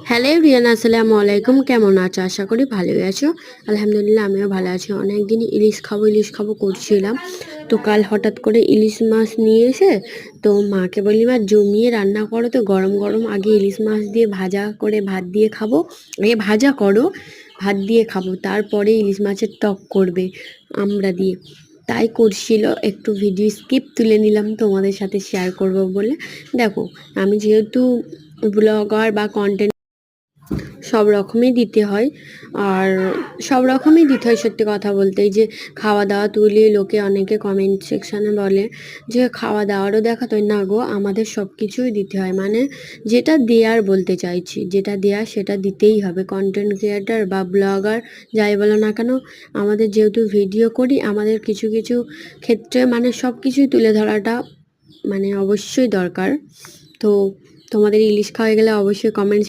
Hello everyone, আসসালামু আলাইকুম। কেমন আছো? আশা করি ভালোই আছো। আলহামদুলিল্লাহ আমিও ভালো আছি। অনেকদিন ইলিশ খাবো করছিলাম। তো কাল হঠাৎ করে ইলিশ মাছ নিয়ে এসে তো মাকে বললি, মা জমিয়ে রান্না করো তো, গরম গরম আগে ইলিশ মাছ দিয়ে ভাজা করে ভাত দিয়ে খাবো। আগে ভাজা করো, ভাত দিয়ে খাবো, তারপরে ইলিশ মাছের টক করবে আমরা দিয়ে। তাই করছিল, একটু ভিডিও স্কিপ তুলে নিলাম তোমাদের সাথে শেয়ার করব বলে। দেখো, আমি যেহেতু ব্লগার বা কন্টেন্ট সব রকমই দিতে হয়, আর সব রকমই দিতে হয়। সত্যি কথা বলতে, এই যে খাওয়া দাওয়া তুলি, লোকে অনেকে কমেন্ট সেকশানে বলে যে খাওয়া দাওয়ারও দেখাতো না গো, আমাদের সব কিছুই দিতে হয়। মানে যেটা দেয়ার বলতে চাইছি, যেটা দেয়ার সেটা দিতেই হবে। কন্টেন্ট ক্রিয়েটার বা ব্লগার যাই বলো না কেন, আমাদের যেহেতু ভিডিও করি, আমাদের কিছু কিছু ক্ষেত্রে মানে সব কিছুই তুলে ধরাটা মানে অবশ্যই দরকার। তো তোমাদের ইলিশ খাওয়া গেলে অবশ্যই কমেন্ট